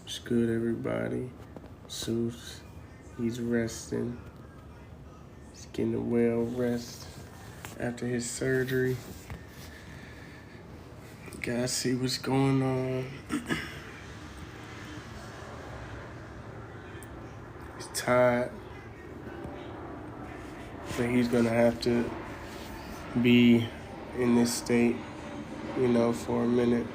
It's good, everybody. Zeus, he's resting. He's getting a well rest after his surgery. Gotta see what's going on. He's tired, but he's gonna have to be in this state, for a minute.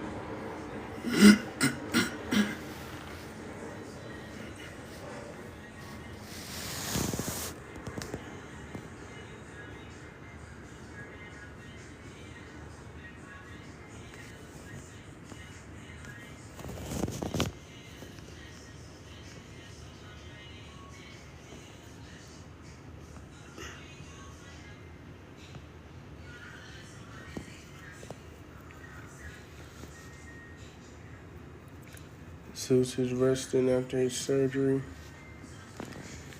Zeus is resting after his surgery.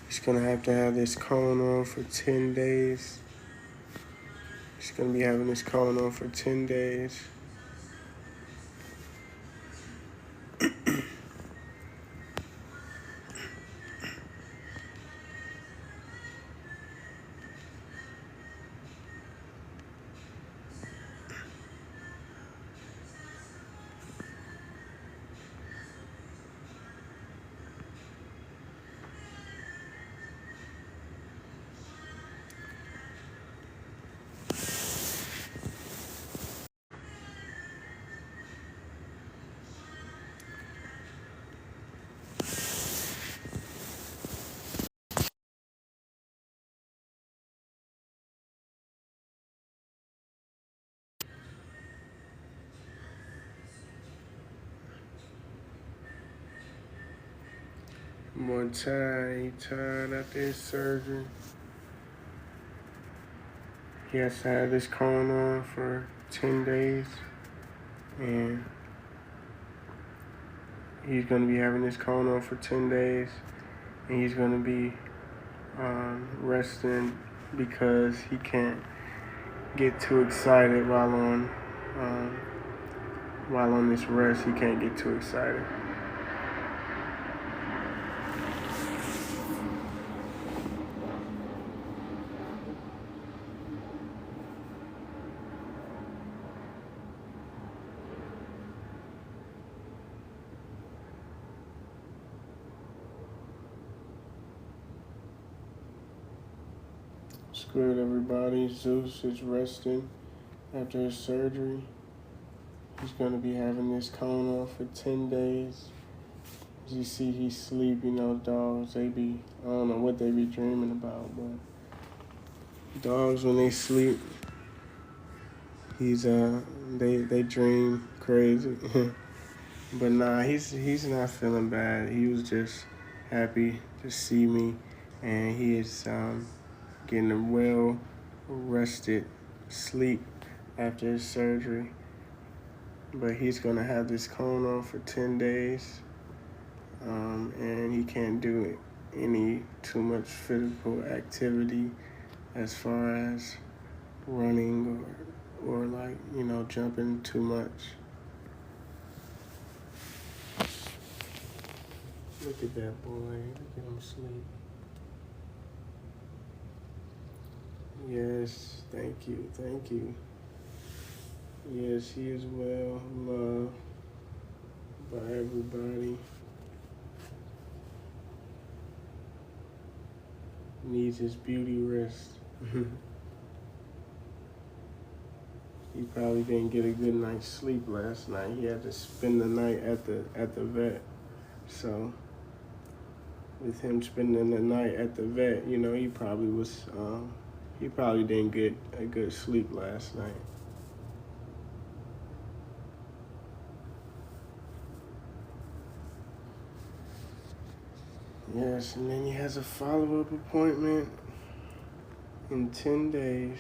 He's gonna have to have this cone on for 10 days. He's gonna be having this cone on for 10 days. More tired, after his surgery. He has to have this cone on for 10 days. And he's going to be having this cone on for 10 days. And he's going to be resting because he can't get too excited while on this rest. He can't get too excited. It's good, everybody. Zeus is resting after his surgery. He's going to be having this cone on for 10 days. As you see, he's sleeping. Dogs, I don't know what they be dreaming about, but dogs, when they sleep, they dream crazy. But nah, he's not feeling bad. He was just happy to see me, and he is getting a well rested sleep after his surgery. But he's gonna have this cone on for 10 days, and he can't do any too much physical activity as far as running or like, jumping too much. Look at that boy, look at him sleep. Yes, thank you. Yes, he is well loved by everybody. Needs his beauty rest. He probably didn't get a good night's sleep last night. He had to spend the night at the vet. So with him spending the night at the vet, he probably didn't get a good sleep last night. Yes, and then he has a follow-up appointment in 10 days.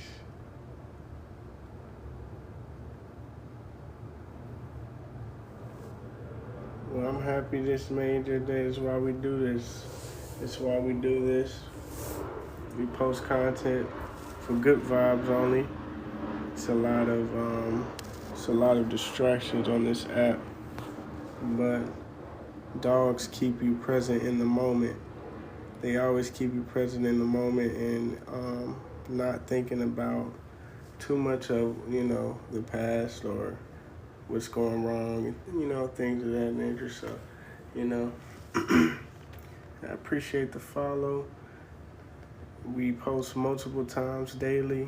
Well, I'm happy this made your day. That's why we do this. We post content for good vibes only. It's a lot of distractions on this app, but dogs keep you present in the moment. They always keep you present in the moment and not thinking about too much of, the past or what's going wrong, things of that nature. So, you know, I appreciate the follow. We post multiple times daily.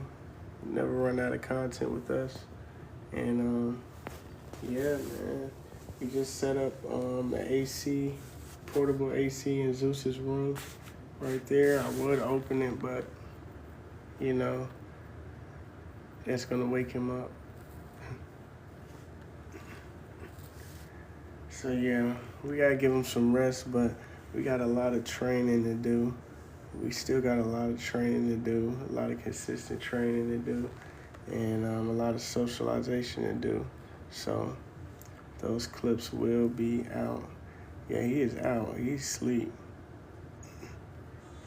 Never run out of content with us. And yeah, man. We just set up the AC, portable AC in Zeus's room right there. I would open it, but that's gonna wake him up. So yeah, we gotta give him some rest, but we got a lot of training to do. We still got a lot of training to do, a lot of consistent training to do, and a lot of socialization to do. So those clips will be out. Yeah, he is out. He's asleep.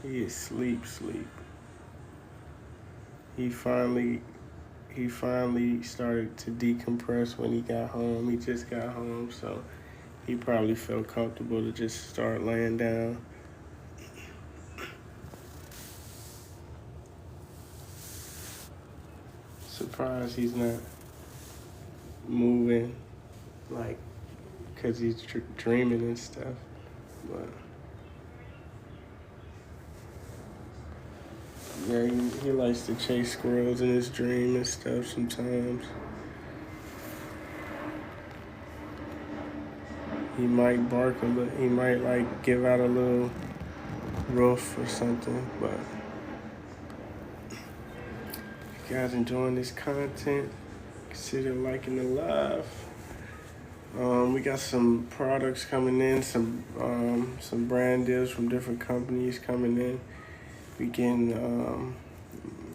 He is sleep. He finally started to decompress when he got home. He just got home, so he probably felt comfortable to just start laying down. Surprised he's not moving, like, because he's dreaming and stuff. But yeah, he likes to chase squirrels in his dream and stuff sometimes. He might bark a little, he might like give out a little roof or something, but if you guys enjoying this content, consider liking the live. We got some products coming in, some brand deals from different companies coming in. We can,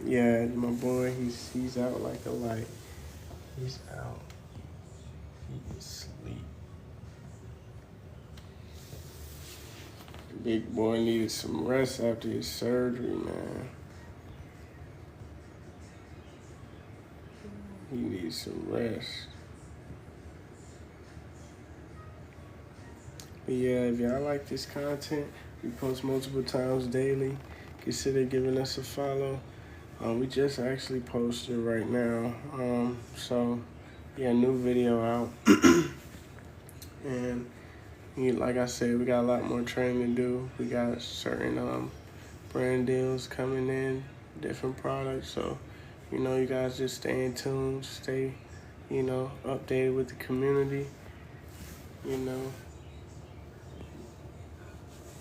yeah, my boy, he's out like a light. He's out. He is asleep. Big boy needed some rest after his surgery, man. He needs some rest. But yeah, if y'all like this content, we post multiple times daily. Consider giving us a follow. We just actually posted right now. So yeah, new video out. And like I said, we got a lot more training to do. We got certain brand deals coming in, different products. So, you guys just stay in tune, stay, updated with the community.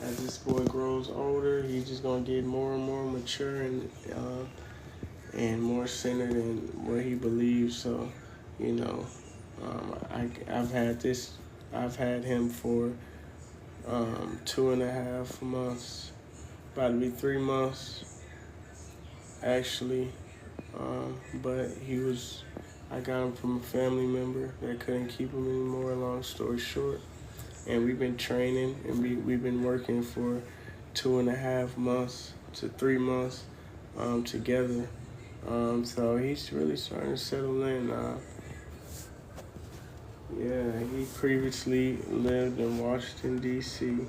As this boy grows older, he's just gonna get more and more mature and more centered in what he believes. So, I've had him for 2.5 months, about to be 3 months, actually. But I got him from a family member that couldn't keep him anymore, long story short. And we've been training and we've been working for 2.5 months to 3 months together. So he's really starting to settle in. Yeah, he previously lived in Washington, D.C.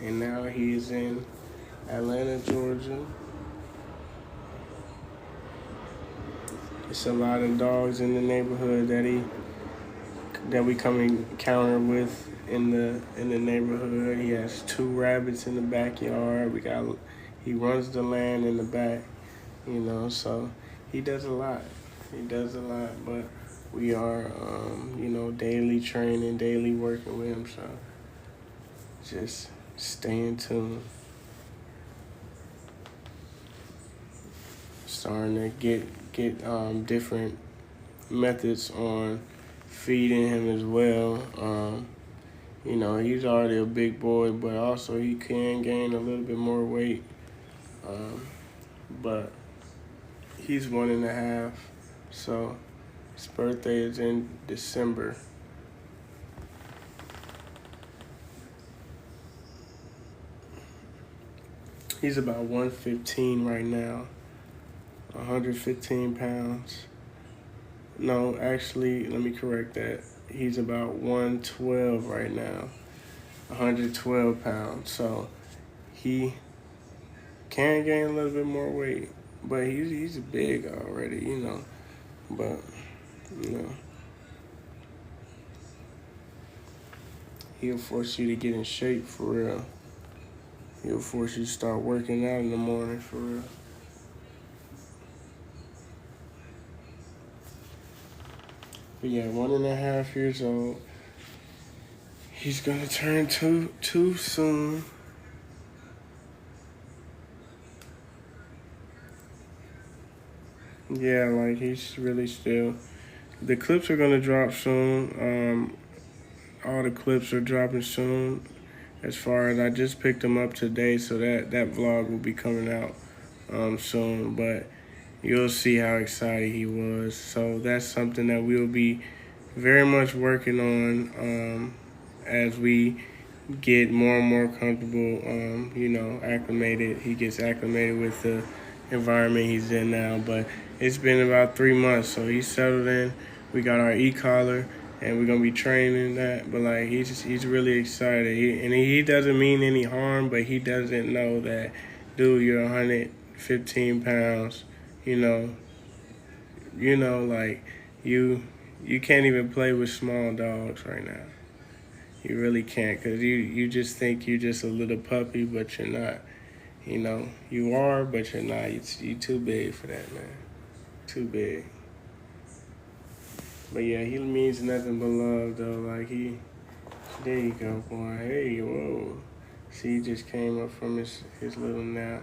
And now he is in Atlanta, Georgia. It's a lot of dogs in the neighborhood that we come encounter with in the neighborhood. He has 2 rabbits in the backyard. He runs the land in the back, so he does a lot. But we are, daily training, daily working with him. So just stay in tune. Starting to get different methods on feeding him as well. He's already a big boy, but also he can gain a little bit more weight. But he's 1.5, so his birthday is in December. He's about 115 right now, 115 pounds. No, actually, let me correct that. He's about 112 right now. 112 pounds. So he can gain a little bit more weight, but he's big already, you know. But you know, he'll force you to get in shape for real. He'll force you to start working out in the morning for real. But yeah, 1.5 years old. He's gonna turn two soon. Yeah, like he's really still. The clips are gonna drop soon. All the clips are dropping soon. As far as I just picked them up today, so that vlog will be coming out soon. But you'll see how excited he was. So that's something that we'll be very much working on as we get more and more comfortable, you know, acclimated. He gets acclimated with the environment he's in now. But it's been about 3 months, so he's settled in. We got our e-collar, and we're gonna be training that. But like he's really excited. He doesn't mean any harm, but he doesn't know that, dude, you're 115 pounds. You know, like you can't even play with small dogs right now. You really can't, because you just think you're just a little puppy, but you're not. You know, you are, but you're not. You too big for that, man. Too big. But yeah, he means nothing but love, though. Like there you go, boy. Hey, whoa. See, he just came up from his little nap.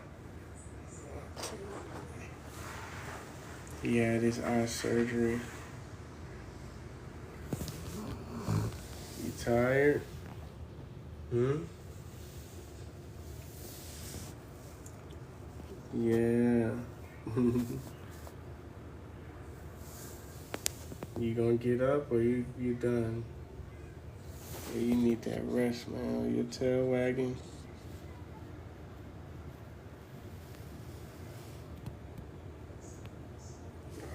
He had his eye surgery. You tired? Yeah. You gonna get up or you done? Yeah, you need that rest, man. Your tail wagging.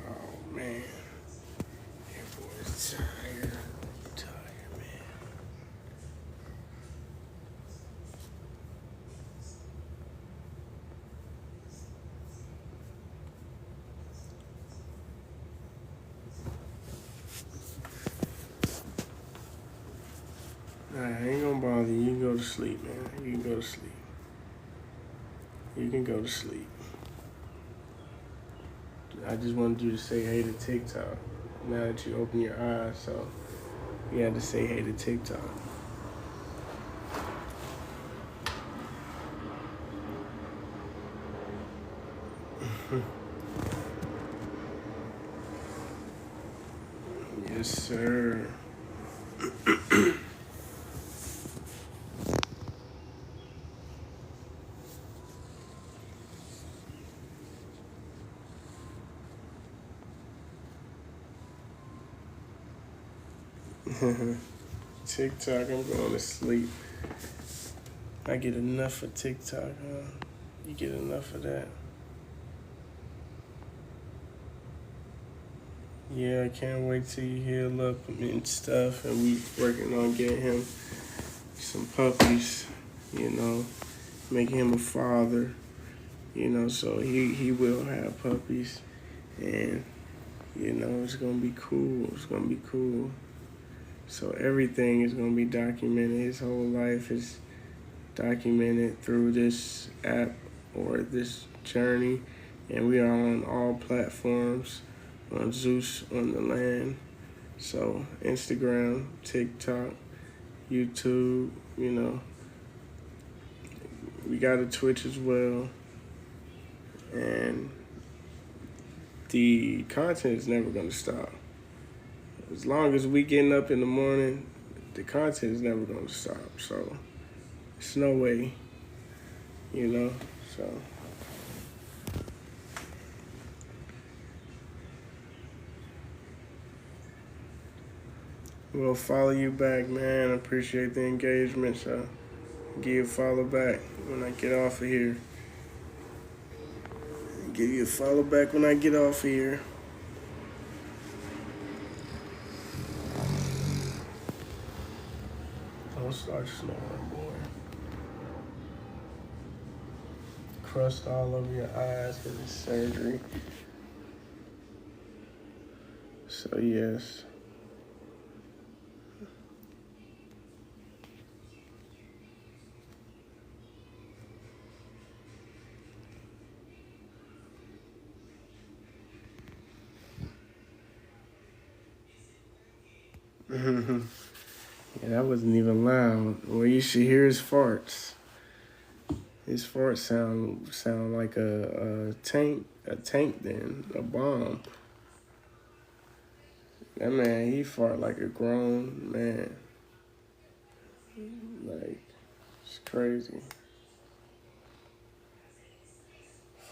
Oh man, that boy's tired. Tired, man. I ain't gonna bother you. You can go to sleep, man. You can go to sleep. You can go to sleep. I just wanted you to say hey to TikTok. Now that you open your eyes, so you had to say hey to TikTok. Yes, sir. TikTok, I'm going to sleep. I get enough of TikTok, huh? You get enough of that? Yeah, I can't wait till you heal up and stuff, and we working on getting him some puppies, you know, making him a father, you know, so he will have puppies, and, you know, it's gonna be cool. It's gonna be cool. So everything is gonna be documented. His whole life is documented through this app or this journey, and we are on all platforms, on Zeus on the land. So Instagram, TikTok, YouTube, you know. We got a Twitch as well, and the content is never gonna stop. As long as we getting up in the morning, the content is never gonna stop. So it's no way, you know. So we'll follow you back, man. I appreciate the engagement. So give you a follow back when I get off of here. Give you a follow back when I get off of here. Don't start snoring, boy. Crust all over your eyes because it's surgery. So yes. Yeah, that wasn't even loud. Well, you should hear his farts. His farts sound like a tank, then a bomb. That man, he fart like a grown man. Like, it's crazy.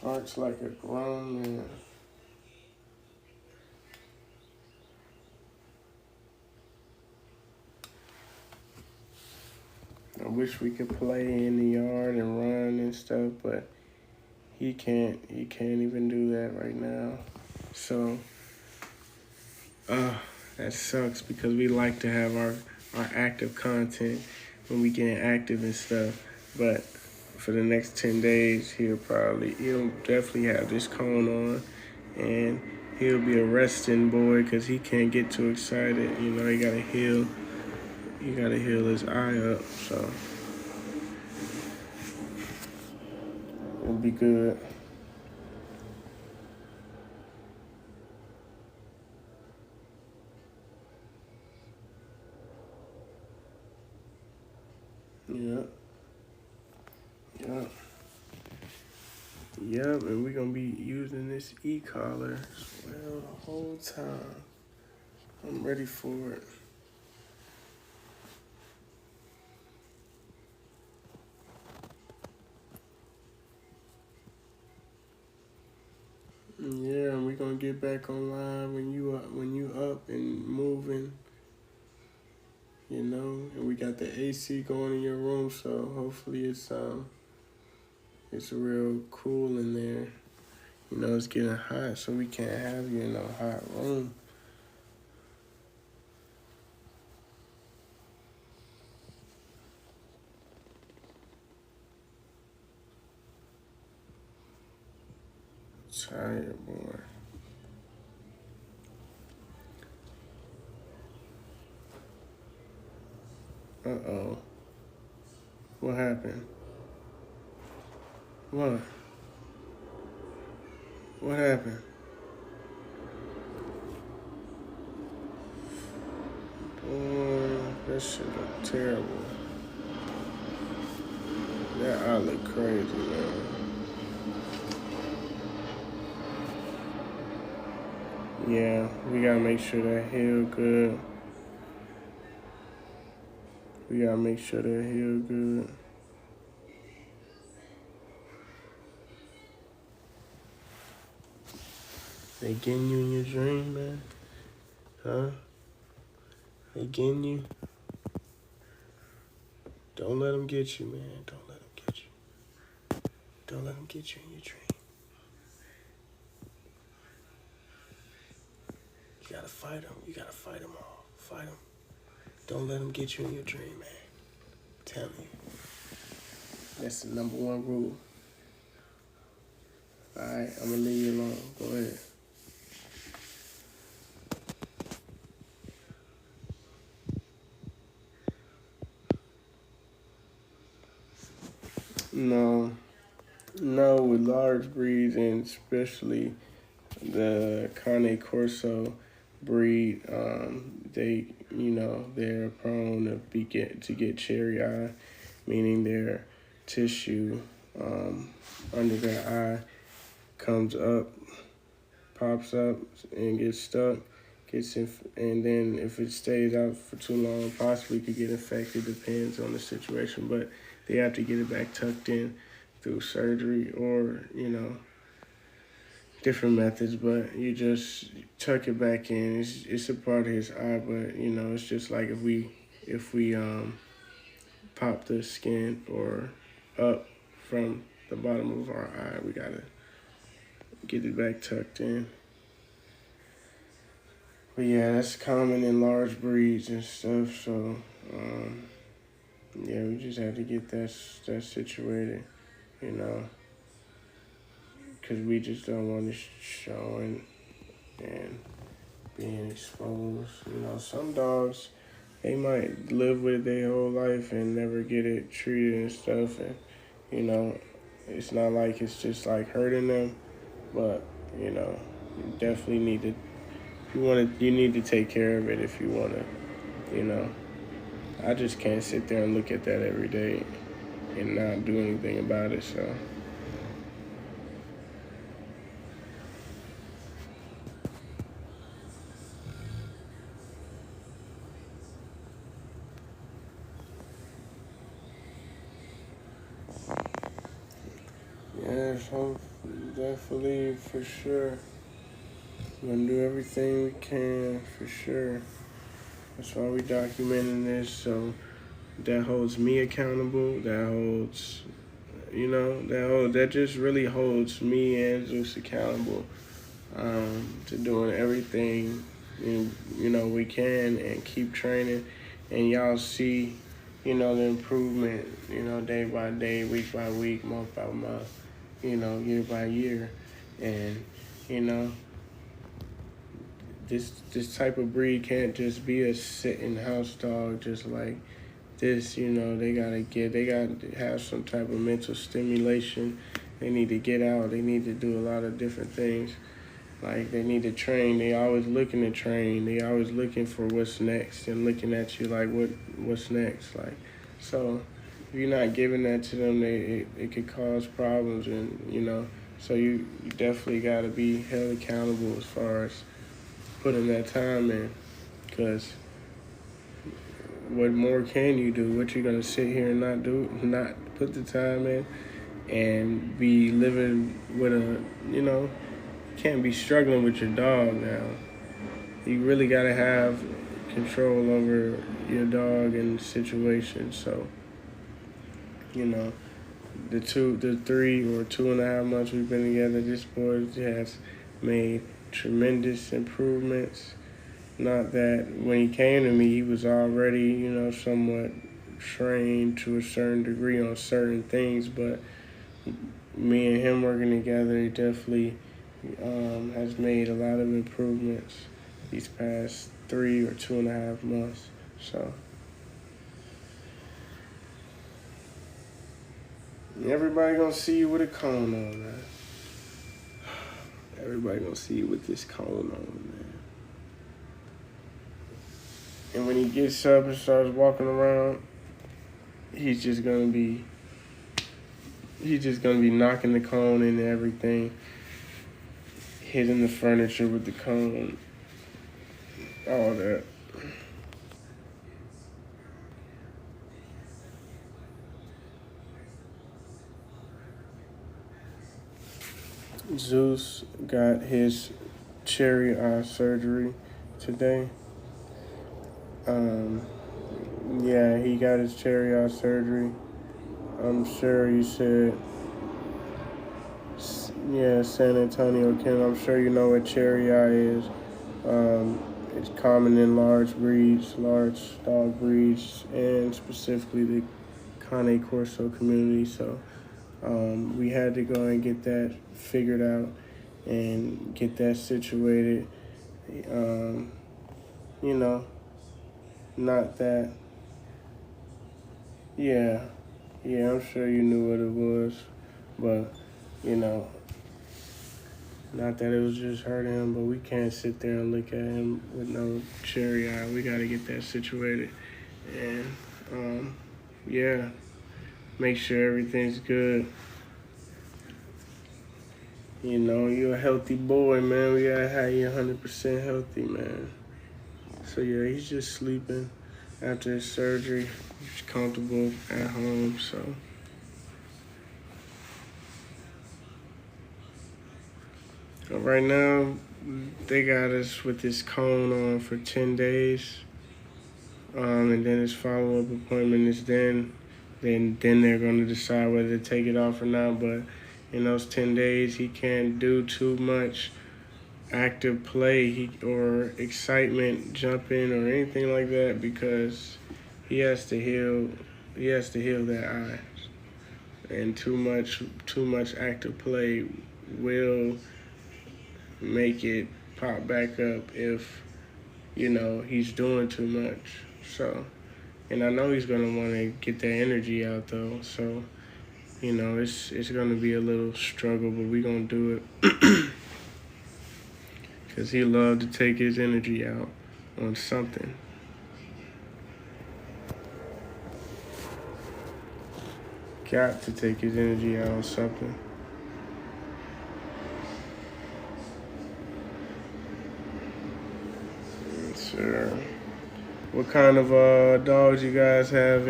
Farts like a grown man. I wish we could play in the yard and run and stuff, but he can't. He can't even do that right now. So, that sucks because we like to have our active content when we get active and stuff. But for the next 10 days, he'll definitely have this cone on, and he'll be a resting boy because he can't get too excited. You know, he gotta heal his eye up. So it'll be good. Yeah. Yeah. Yep, and we're gonna be using this e-collar as well the whole time. I'm ready for it. Yeah, and we're gonna get back online when you up and moving, you know. And we got the AC going in your room, so hopefully it's real cool in there. You know, it's getting hot, so we can't have you in a hot room. Tired, boy. Uh-oh. What happened? What? What happened? Boy, that shit look terrible. That eye look crazy, man. Yeah, we gotta make sure that heal good. We gotta make sure that heal good. They getting you in your dream, man? Huh? They getting you? Don't let them get you, man. Don't let them get you. Don't let them get you in your dream. You gotta fight them. You gotta fight them all. Fight them. Don't let them get you in your dream, man. I'm telling you. That's the number one rule. Alright, I'm gonna leave you alone. Go ahead. No, with large breeds and especially the corso breed, they're prone to get cherry eye, meaning their tissue under their eye comes up, pops up, and gets stuck. And then if it stays out for too long, possibly could get infected. Depends on the situation, but they have to get it back tucked in through surgery or different methods. But you just tuck it back in. It's a part of his eye, but it's just like if we pop the skin or up from the bottom of our eye, we gotta get it back tucked in. But yeah, that's common in large breeds and stuff. So yeah, we just had to get that situated, you know, because we just don't want it showing and being exposed. You know, some dogs, they might live with it their whole life and never get it treated and stuff, and you know, it's not like it's just like hurting them, but you know, you definitely need to. If you want to, you need to take care of it if you want to. You know, I just can't sit there and look at that every day and not do anything about it. So. Yeah, so definitely for sure. We're gonna do everything we can for sure. That's why we documenting this, so that holds me accountable. That holds, you know, that just really holds me and Zeus accountable to doing everything you know we can and keep training, and y'all see, you know, the improvement, you know, day by day, week by week, month by month, you know, year by year, and you know this type of breed can't just be a sitting house dog just like this. You know, they gotta have some type of mental stimulation. They need to get out. They need to do a lot of different things. Like they need to train. They always looking to train. They always looking for what's next and looking at you like what's next. Like, so if you're not giving that to them, it could cause problems, and you know. So you definitely got to be held accountable as far as putting that time in, because what more can you do? What you gonna sit here and not put the time in, and be living with a, you know, can't be struggling with your dog now. You really gotta have control over your dog and situation. So, you know, the 3 or 2.5 months we've been together, this boy has made tremendous improvements. Not that when he came to me, he was already, you know, somewhat trained to a certain degree on certain things, but me and him working together, he definitely has made a lot of improvements these past 3 or 2.5 months. So everybody gonna see you with a cone on, man. Everybody gonna see you with this cone on, man. And when he gets up and starts walking around, he's just gonna be knocking the cone into everything, hitting the furniture with the cone, all that. Zeus got his cherry eye surgery today. Um, yeah, he got his cherry eye surgery. I'm sure you said, yeah, San Antonio, Ken. I'm sure you know what cherry eye is. It's common in large breeds, large dog breeds, and specifically the corso community. So we had to go and get that figured out and get that situated. Um, you know, not that. Yeah, yeah, I'm sure you knew what it was, but you know, not that it was just hurting him, but we can't sit there and look at him with no cherry eye. We got to get that situated, and yeah, make sure everything's good. You know, you're a healthy boy, man. We gotta have you 100% healthy, man. So yeah, he's just sleeping after his surgery. He's comfortable at home, so. So right now, they got us with this cone on for 10 days. And then his follow-up appointment is then they're going to decide whether to take it off or not. But in those 10 days, he can't do too much active play or excitement, jumping, or anything like that, because he has to heal he has to heal that eye. And too much active play will make it pop back up if, he's doing too much. So, and I know he's gonna want to get that energy out though. So, it's gonna be a little struggle, but we gonna do it because he loved to take his energy out on something. Got to take his energy out on something. Sure. What kind of dogs you guys have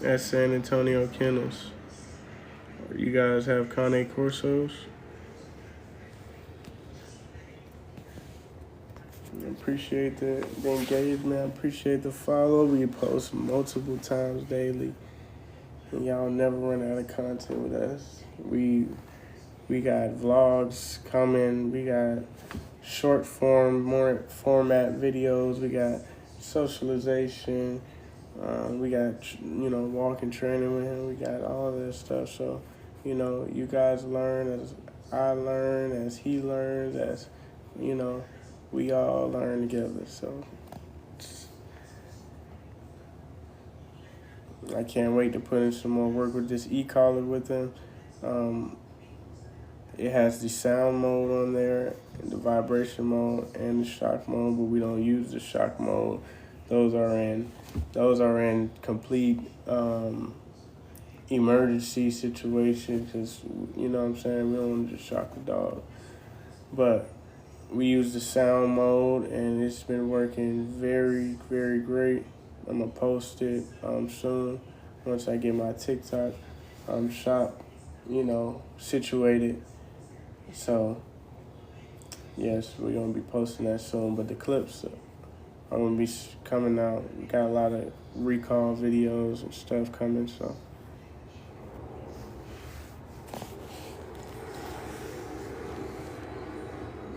at San Antonio Kennels? You guys have Cane Corsos? I appreciate the engagement. I appreciate the follow. We post multiple times daily. And y'all never run out of content with us. We got vlogs coming. We got short form, more format videos. We got socialization. We got, walking training with him. We got all of that stuff. So, you guys learn as I learn, as he learns, as, we all learn together. So I can't wait to put in some more work with this e-collar with him. It has the sound mode on there, the vibration mode, and the shock mode, but we don't use the shock mode. Those are in complete emergency situation because, you know what I'm saying, we don't want to just shock the dog. But we use the sound mode, and it's been working very, very great. I'm going to post it soon once I get my TikTok shop, situated. So, yes, we're going to be posting that soon. But the clips are going to be coming out. We got a lot of recall videos and stuff coming, so.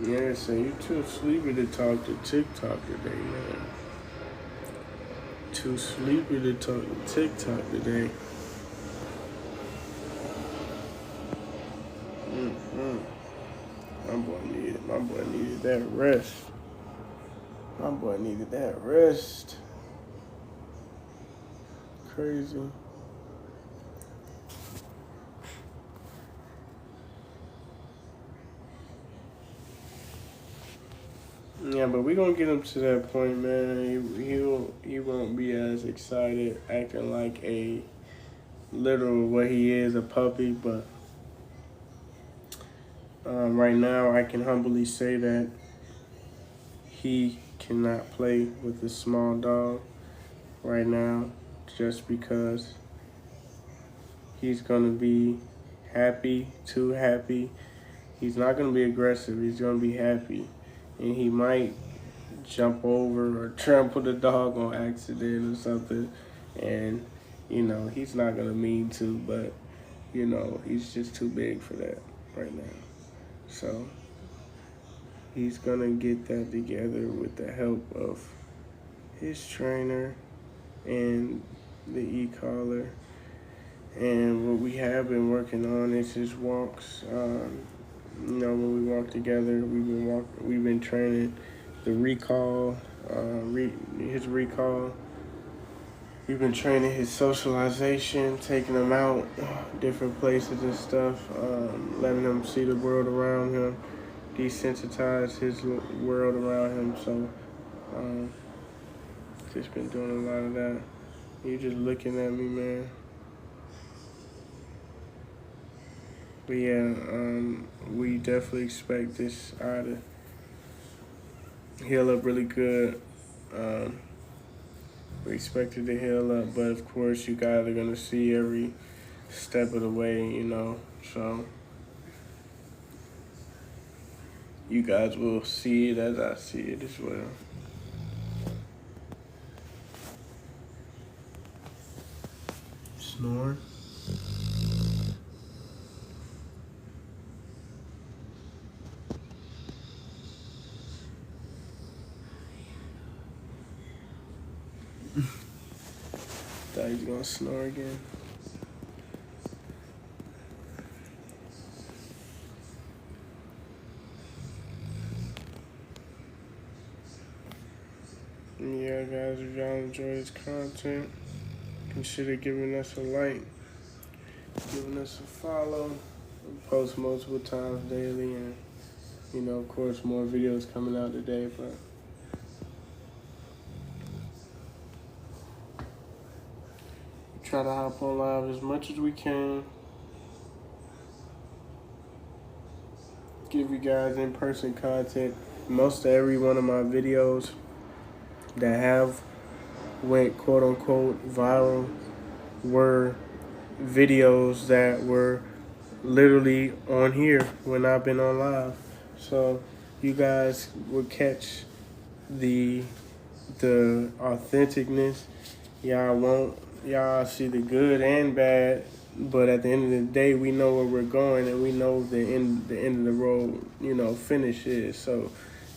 Yeah, so you too sleepy to talk to TikTok today, man. Too sleepy to talk to TikTok today. My boy needed that rest. My boy needed that rest. Crazy. Yeah, but we gonna get him to that point, man. He won't be as excited, acting like a literal what he is, a puppy. But right now, I can humbly say that he cannot play with a small dog right now, just because he's gonna be happy, too happy. He's not gonna be aggressive. He's gonna be happy. And he might jump over or trample the dog on accident or something. And, he's not going to mean to, but, he's just too big for that right now. So he's going to get that together with the help of his trainer and the e-collar. And what we have been working on is his walks. When we walk together, we've been training the recall, his recall. We've been training his socialization, taking him out different places and stuff, letting him see the world around him, desensitize his world around him. So, just been doing a lot of that. You just looking at me, man. But yeah, we definitely expect this eye to heal up really good. We expect it to heal up, but of course you guys are gonna see every step of the way, so you guys will see it as I see it as well. Snore. thought he was gonna snore again. Yeah, guys, if y'all enjoy this content, consider giving us a like, giving us a follow. We post multiple times daily, and of course, more videos coming out today. But try to hop on live as much as we can. Give you guys in-person content. Most of every one of my videos that have went quote-unquote viral were videos that were literally on here when I've been on live. So you guys will catch the authenticness. Y'all see the good and bad, but at the end of the day, we know where we're going, and we know the end of the road, finish is. So,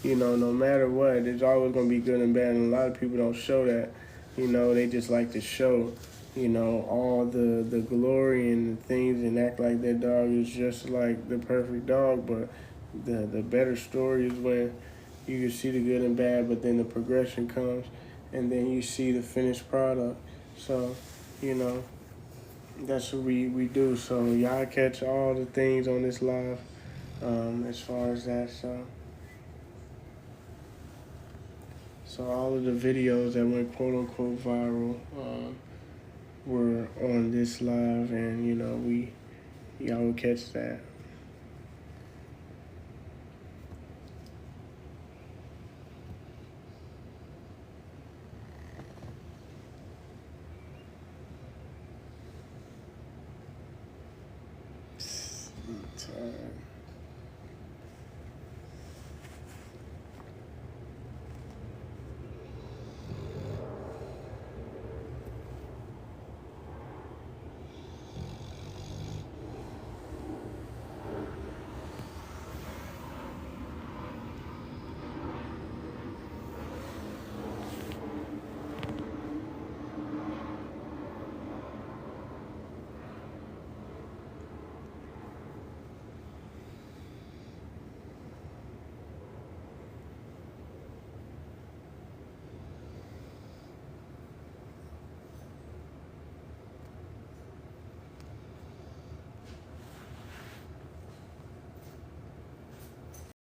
no matter what, there's always gonna be good and bad, and a lot of people don't show that. They just like to show, all the glory and the things, and act like their dog is just like the perfect dog. But the better story is when you can see the good and bad, but then the progression comes, and then you see the finished product. So, that's what we do. So y'all catch all the things on this live, as far as that. So all of the videos that went quote unquote viral were on this live, and y'all will catch that.